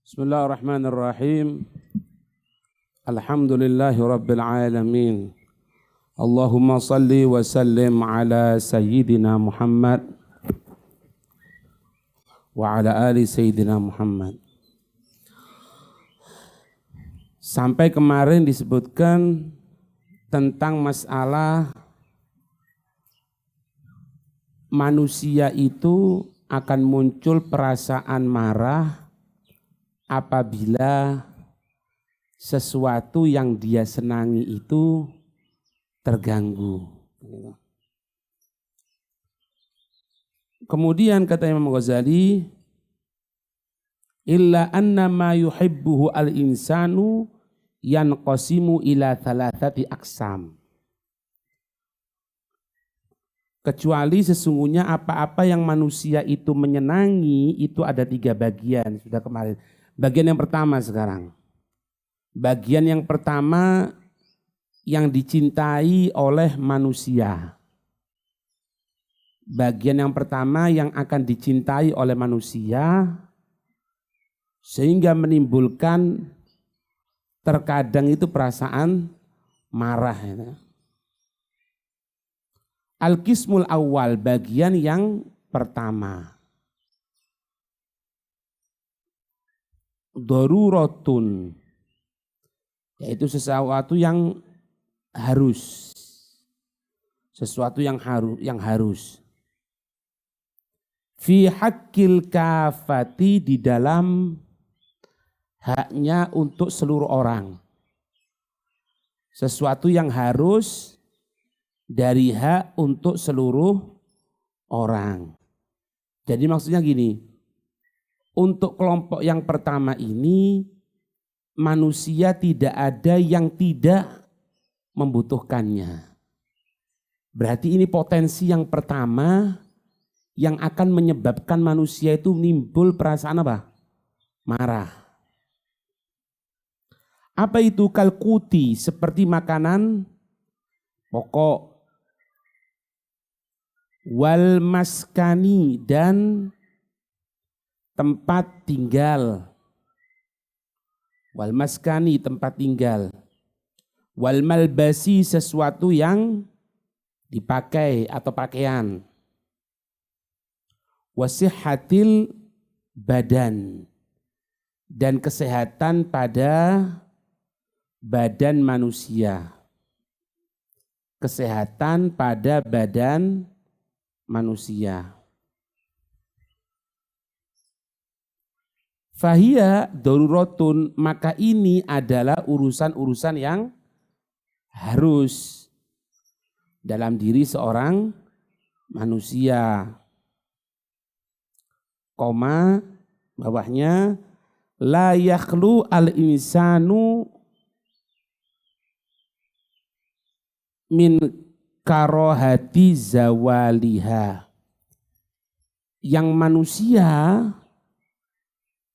Bismillahirrahmanirrahim. Alhamdulillahi rabbil alamin. Allahumma salli wa sallim ala sayyidina Muhammad wa ala ali sayyidina Muhammad. Sampai kemarin disebutkan tentang masalah manusia itu akan muncul perasaan marah apabila sesuatu yang dia senangi itu terganggu. Kemudian kata Imam Ghazali, illa anna ma yuhibbuhu al-insanu yanqasimu ila thalathati aqsam. Kecuali sesungguhnya apa-apa yang manusia itu menyenangi itu ada 3 bagian, sudah kemarin. Bagian yang pertama sekarang. Bagian yang pertama yang dicintai oleh manusia. Bagian yang pertama yang akan dicintai oleh manusia sehingga menimbulkan terkadang itu perasaan marah. Al-qismul awal, bagian yang pertama. Daruratun, yaitu sesuatu yang harus. Sesuatu yang harus. Fi haqqil kafati, di dalam haknya untuk seluruh orang. Sesuatu yang harus dari hak untuk seluruh orang. Jadi maksudnya gini, untuk kelompok yang pertama ini manusia tidak ada yang tidak membutuhkannya. Berarti ini potensi yang pertama yang akan menyebabkan manusia itu nimbul perasaan apa? Marah. Apa itu? Kalkuti, seperti makanan pokok. Wal maskani, dan tempat tinggal. Wal maskani, tempat tinggal. Wal malbasi, sesuatu yang dipakai atau pakaian. Wasihhatil badan, dan kesehatan pada badan manusia. Kesehatan pada badan manusia. Fahiyya daruratun, maka ini adalah urusan-urusan yang harus dalam diri seorang manusia. Koma, bawahnya, la yakhlu al-insanu min karohati zawaliha. Yang manusia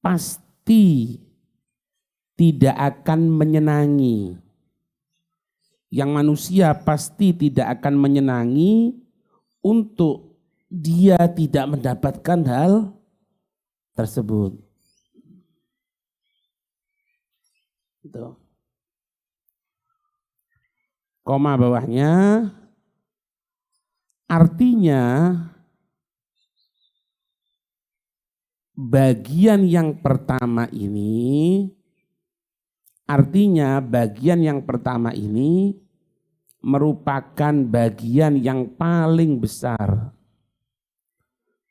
pasti tidak akan menyenangi. Yang manusia pasti tidak akan menyenangi untuk dia tidak mendapatkan hal tersebut. Itu. Koma bawahnya, artinya bagian yang pertama ini, merupakan bagian yang paling besar.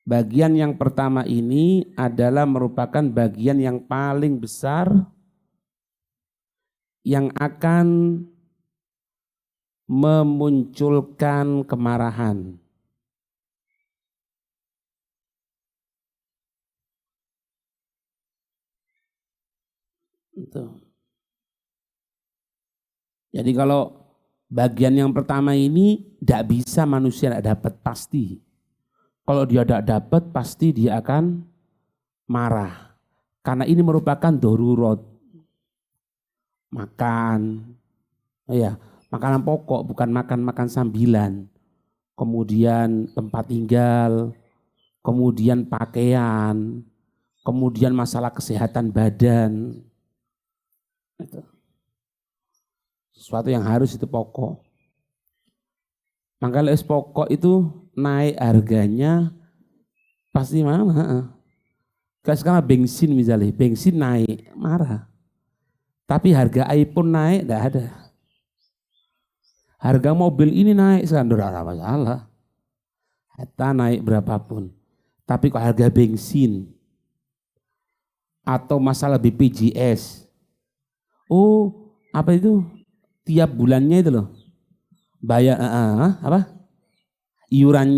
Bagian yang pertama ini adalah merupakan bagian yang paling besar yang akan memunculkan kemarahan. Itu. Jadi kalau bagian yang pertama ini tidak bisa manusia tidak dapat, pasti. Kalau dia tidak dapat pasti dia akan marah. Karena ini merupakan darurat. Makan, ya, makanan pokok, bukan makan sambilan. Kemudian tempat tinggal, kemudian pakaian, kemudian masalah kesehatan badan, itu sesuatu yang harus itu pokok. Maka les pokok itu naik harganya pasti mana? Kayak sekarang bensin misalnya, bensin naik marah. Tapi harga iPhone naik tidak ada. Harga mobil ini naik sekarang tidak ada masalah. Hatta naik berapapun. Tapi kok harga bensin atau masalah BPJS, oh apa itu tiap bulannya itu loh bayar apa iuran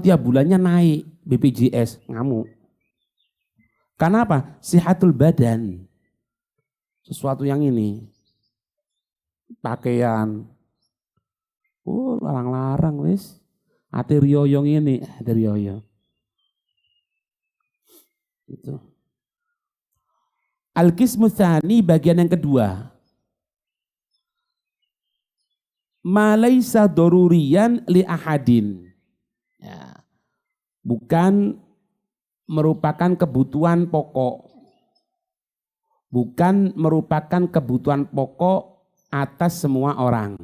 tiap bulannya naik BPJS ngamuk. Karena apa? Sihatul badan, sesuatu yang ini pakaian, larang-larang wis ati rioyong ini ati rioyo itu. Al-qismu tsani, bagian yang kedua. Ma laisa daruriyan li ahadin. Ya. Bukan merupakan kebutuhan pokok. Bukan merupakan kebutuhan pokok atas semua orang.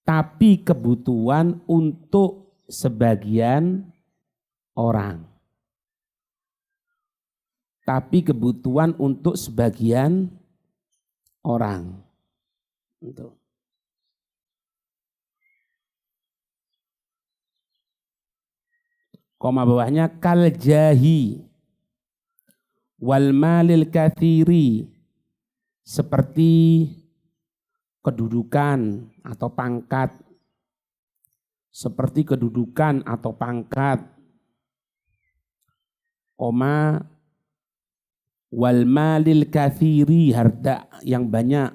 Tapi kebutuhan untuk sebagian orang. Tapi kebutuhan untuk sebagian orang. Untuk. Koma bawahnya kal jahi wal malil kathiri, seperti kedudukan atau pangkat. Seperti kedudukan atau pangkat. Koma wal malil kathiri, harta yang banyak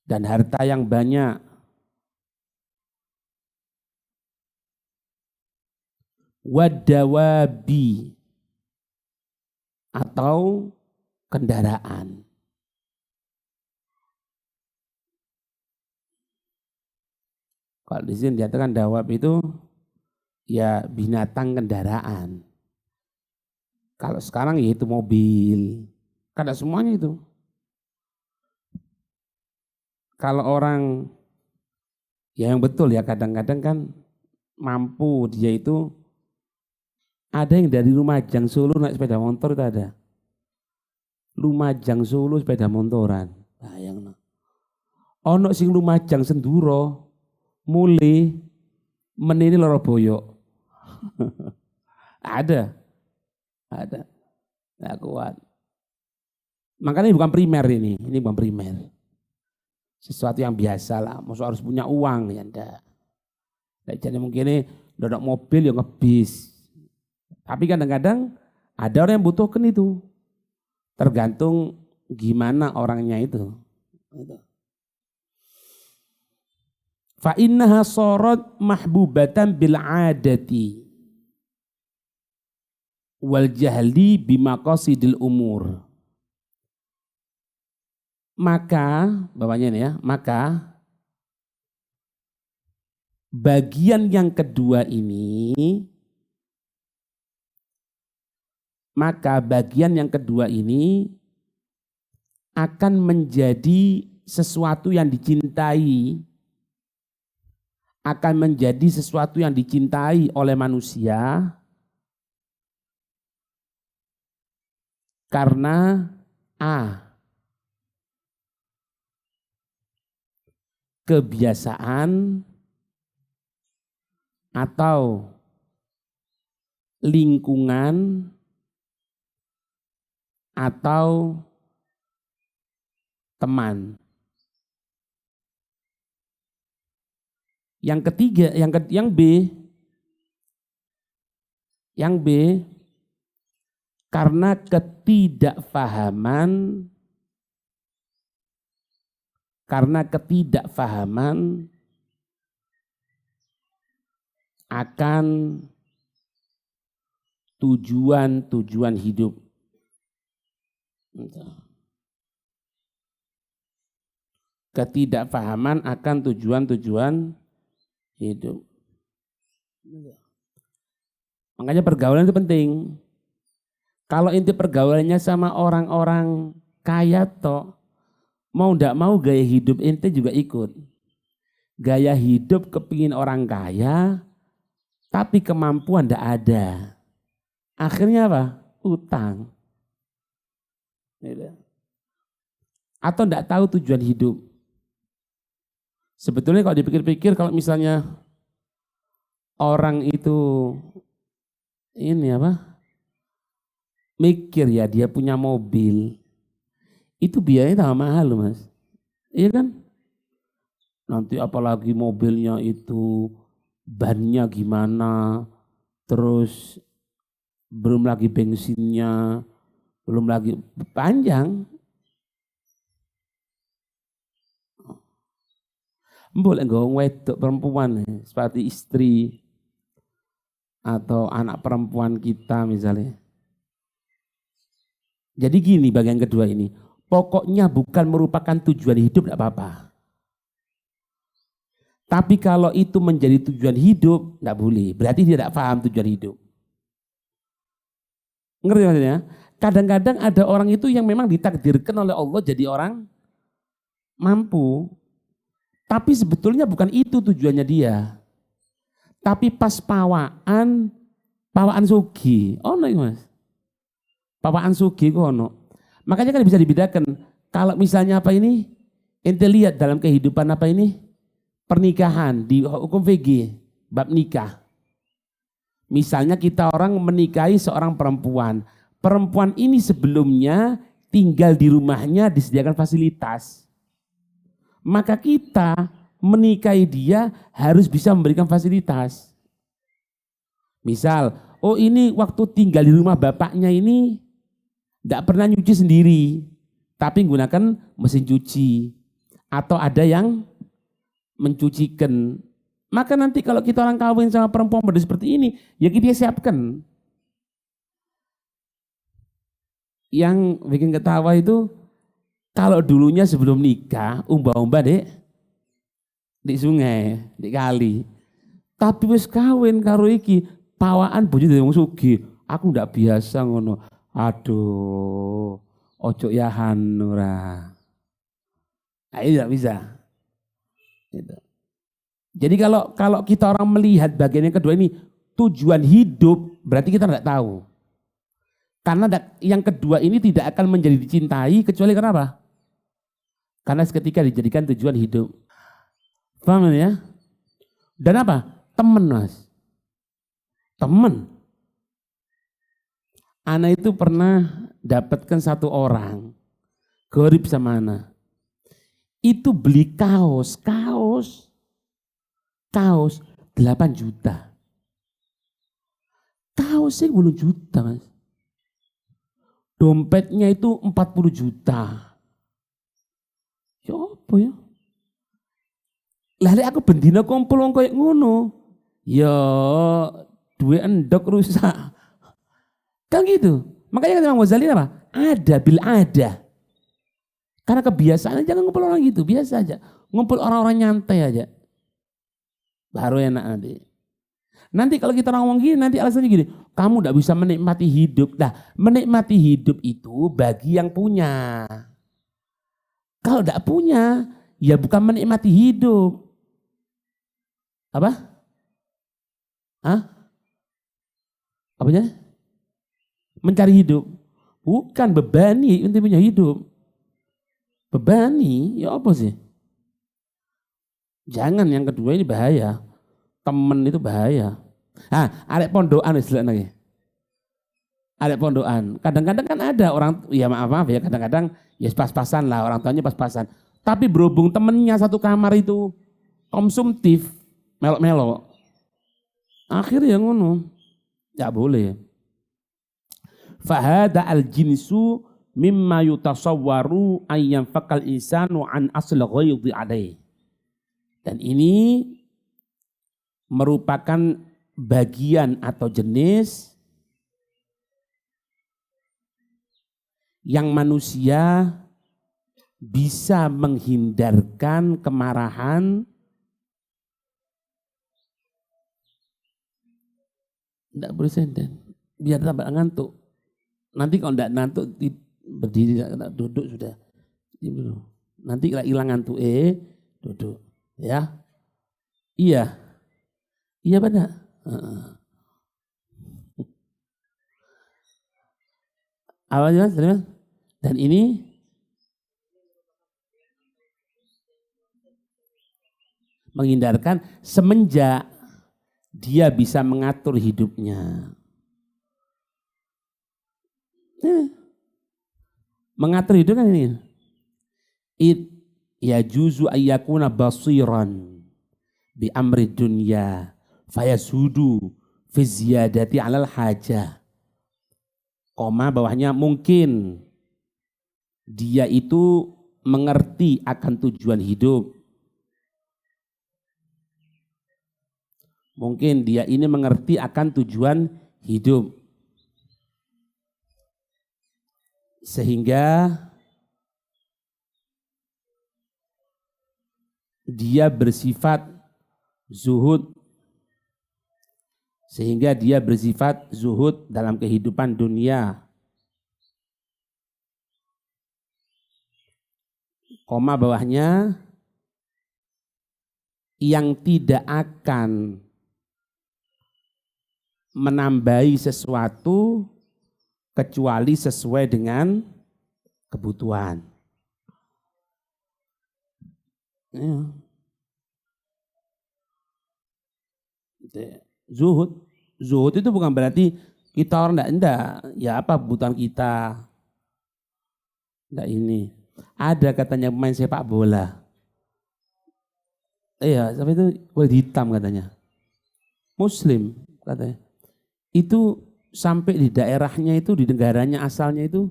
dan harta yang banyak. Wadawabi, atau kendaraan. Kalau di sini dikatakan dawab itu ya binatang kendaraan. Kalau sekarang ya itu mobil, kada semuanya itu. Kalau orang ya yang betul ya kadang-kadang kan mampu dia itu, ada yang dari Lumajang Solo naik sepeda motor itu ada. Lumajang Solo sepeda motoran, bayang. Ono sing Lumajang Senduro, mulai menini Loroboyo. ada, nggak kuat. Makanya ini bukan primer ini bukan primer. Sesuatu yang biasa lah, maksud harus punya uang ya enggak. Jadi mungkin ini dodok mobil ya ngebis. Tapi kadang-kadang ada orang yang butuhkan itu. Tergantung gimana orangnya itu. Fa innaha sarat mahbubatan bil adati wal jahli bimaqasidil umur. Maka, bawahnya ini ya, maka bagian yang kedua ini, akan menjadi sesuatu yang dicintai, oleh manusia karena kebiasaan atau lingkungan atau teman. Yang ketiga, yang B karena ketidakfahaman akan tujuan hidup. Ketidakfahaman akan tujuan hidup. Makanya pergaulan itu penting. Kalau inti pergaulannya sama orang-orang kaya toh, mau ndak mau gaya hidup inti juga ikut. Gaya hidup kepingin orang kaya, tapi kemampuan ndak ada. Akhirnya apa? Utang. Atau ndak tahu tujuan hidup. Sebetulnya kalau dipikir-pikir, kalau misalnya orang itu ini apa? Mikir ya dia punya mobil, itu biayanya tambah mahal loh mas. Iya kan? Nanti apalagi mobilnya itu bannya gimana, terus belum lagi bensinnya, belum lagi panjang. Boleh nggak wedok perempuan seperti istri atau anak perempuan kita misalnya. Jadi gini bagian kedua ini, pokoknya bukan merupakan tujuan hidup tidak apa-apa. Tapi kalau itu menjadi tujuan hidup, tidak boleh. Berarti dia tidak paham tujuan hidup. Ngerti maksudnya? Kadang-kadang ada orang itu yang memang ditakdirkan oleh Allah jadi orang mampu. Tapi sebetulnya bukan itu tujuannya dia. Tapi pas pawaan sugi. Oh no mas. Pawaan sugi kono. Makanya kan bisa dibedakan. Kalau misalnya apa ini? Ente lihat dalam kehidupan apa ini? Pernikahan di hukum VG, bab nikah. Misalnya kita orang menikahi seorang perempuan. Perempuan ini sebelumnya tinggal di rumahnya disediakan fasilitas. Maka kita menikahi dia harus bisa memberikan fasilitas. Misal, oh ini waktu tinggal di rumah bapaknya ini tidak pernah nyuci sendiri, tapi menggunakan mesin cuci. Atau ada yang mencucikan. Maka nanti kalau kita orang kawin sama perempuan model seperti ini, ya kita siapkan. Yang bikin ketawa itu, kalau dulunya sebelum nikah, umba-umba di sungai, di kali. Tapi wis kawin karo iki, pawaan bojo dadi wong sugih. Aku ndak biasa ngono. Aduh, ojo ya hanura. Nah, ini tidak bisa. Gitu. Jadi kalau kita orang melihat bagian yang kedua ini tujuan hidup, berarti kita tidak tahu. Karena yang kedua ini tidak akan menjadi dicintai kecuali kenapa? Karena seketika dijadikan tujuan hidup. Paham ya? Dan apa? Temen mas. Temen. Ana itu pernah dapatkan satu orang. Gorib sama Ana. Itu beli kaos 8 juta. Kaosnya 10 juta mas. Dompetnya itu 40 juta. Ya apa ya? Lah aku bendina kumpul wong koyo ngono. Ya duwe endok rusak. Kan gitu. Makanya kata Imam Ghazali apa? Ada bil ada. Karena kebiasaan jangan ngumpul orang gitu, biasa aja. Ngumpul orang-orang nyantai aja. Baru enak nanti. Nanti kalau kita ngomong gini, nanti alasannya gini, kamu tidak bisa menikmati hidup. Nah, menikmati hidup itu bagi yang punya. Kalau tidak punya, ya bukan menikmati hidup. Apa? Hah? Apanya? Mencari hidup. Bukan bebani untuk punya hidup. Bebani, ya apa sih? Jangan yang kedua ini bahaya. Temen itu bahaya. Arek pondokan istilahnya. Arek pondokan. Kadang-kadang kan ada orang, ya maaf ya, kadang-kadang ya pas-pasan lah, orang tuanya pas-pasan. Tapi berhubung temennya satu kamar itu konsumtif, melok-melok. Akhirnya ngono. Ya boleh. Fahada al-jinsu mimma yutasawwaru ayyam fakal insanu an asl ghaidhi alaih. Dan ini merupakan bagian atau jenis yang manusia bisa menghindarkan kemarahan Tidak boleh senden. Biar tambah ngantuk. Nanti kalau tidak ngantuk berdiri, duduk sudah. Nanti kalau hilang ngantuk, duduk. Ya, iya, iya benar. Apa mas? Dan ini menghindarkan semenjak dia bisa mengatur hidupnya. Mengatur hidup kan ini. Ya juzu ayyakuna basiran bi amri dunya fayasudu fi ziyadati alal hajah. Koma bawahnya mungkin dia itu mengerti akan tujuan hidup. Mungkin dia ini mengerti akan tujuan hidup. Sehingga dia bersifat zuhud. Sehingga dia bersifat zuhud dalam kehidupan dunia. Koma bawahnya yang tidak akan menambahi sesuatu kecuali sesuai dengan kebutuhan. Ya. Zuhud itu bukan berarti kita orang enggak, ya apa kebutuhan kita. Enggak ini. Ada katanya pemain sepak bola. Iya, sampai itu kulit hitam katanya. Muslim katanya. Itu sampai di daerahnya itu, di negaranya asalnya itu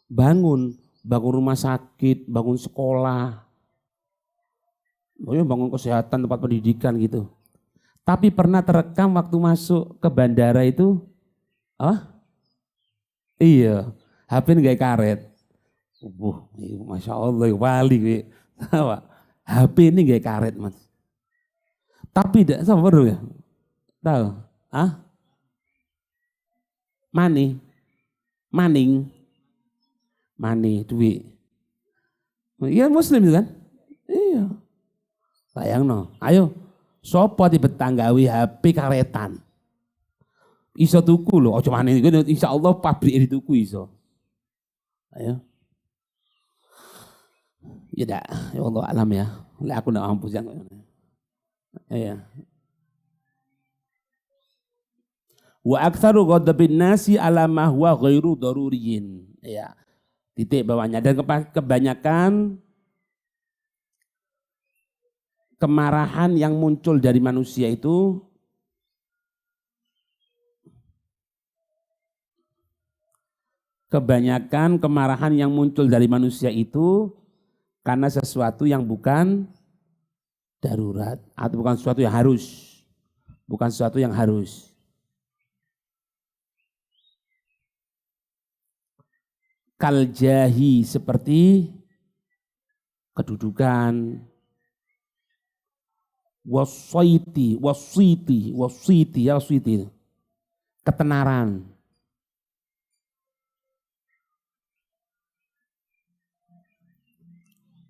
bangun rumah sakit, bangun sekolah, bangun kesehatan, tempat pendidikan gitu. Tapi pernah terekam waktu masuk ke bandara itu, iya, HP ini kayak karet. Masya Allah, wali, HP ini kayak karet mas. Tapi tidak, sama baru ya, tahu? Maning, duit. Iya Muslim kan? Iya. Bayang no, ayo, sopo di betanggawi HP karetan. Iso tuku loh, ojo maning, insya Allah pabrik dituku iso. Ayo. Ya dah, ya Allah alam ya. Aku ndak mampu yang. Iya. Wa aktsaru ghadabin nasi ala ma huwa ghairu daruriyin. Ya. Titik bawahnya. Dan kebanyakan kemarahan yang muncul dari manusia itu karena sesuatu yang bukan darurat atau bukan sesuatu yang harus. Bukan sesuatu yang harus. Kaljahi seperti kedudukan, wasiti, ketenaran.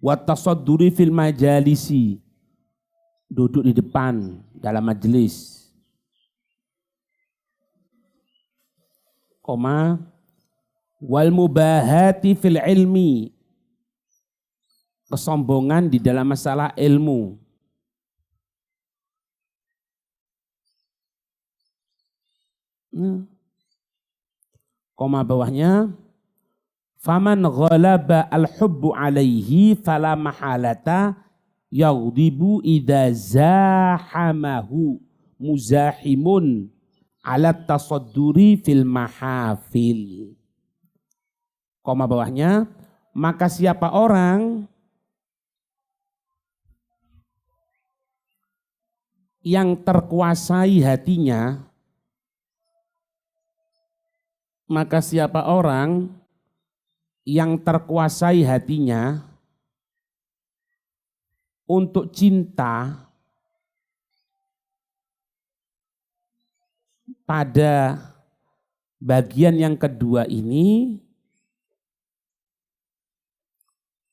Watasadduri fil majalisi, duduk di depan dalam majelis. Wal mubahati fil ilmi, kesombongan di dalam masalah ilmu. Bawahnya faman ghalaba al-hubbu alaihi fala mahalata yaghdibu idza zahamahu muzahimun ala tasadduri fil mahafil. Bawahnya, maka siapa orang yang terkuasai hatinya, untuk cinta pada bagian yang kedua ini,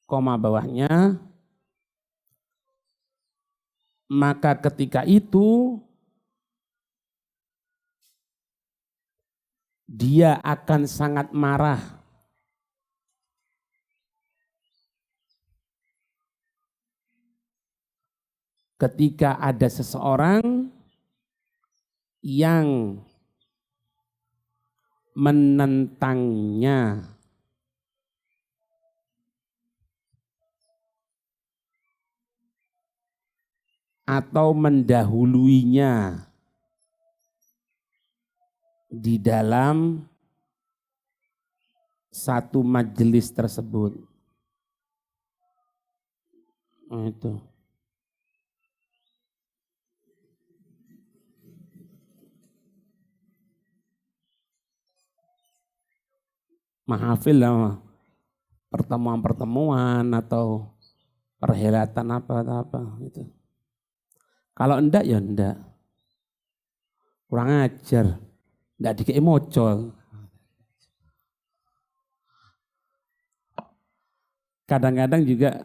koma bawahnya, maka ketika itu dia akan sangat marah ketika ada seseorang yang menentangnya atau mendahuluinya di dalam satu majelis tersebut. Nah, itu. Mahafil lah, pertemuan-pertemuan atau perhelatan apa gitu. Kalau enggak ya enggak. Kurang ajar. Enggak dikei moco. Kadang-kadang juga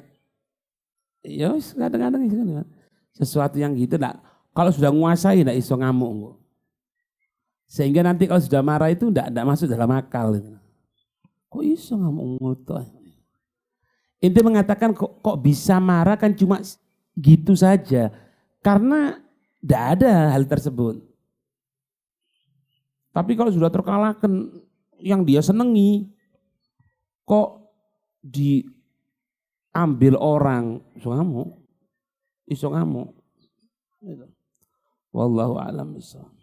ya kadang-kadang sesuatu yang gitu enggak, kalau sudah nguasai enggak iso ngamuk. Sehingga nanti kalau sudah marah itu enggak masuk dalam akal. Kok iso ngamuk tuh? Inti mengatakan kok bisa marah kan cuma gitu saja. Karena enggak ada hal tersebut. Tapi kalau sudah terkalahkan yang dia senengi, kok diambil orang, iso ngamuk. Wallahu a'lam bishawab.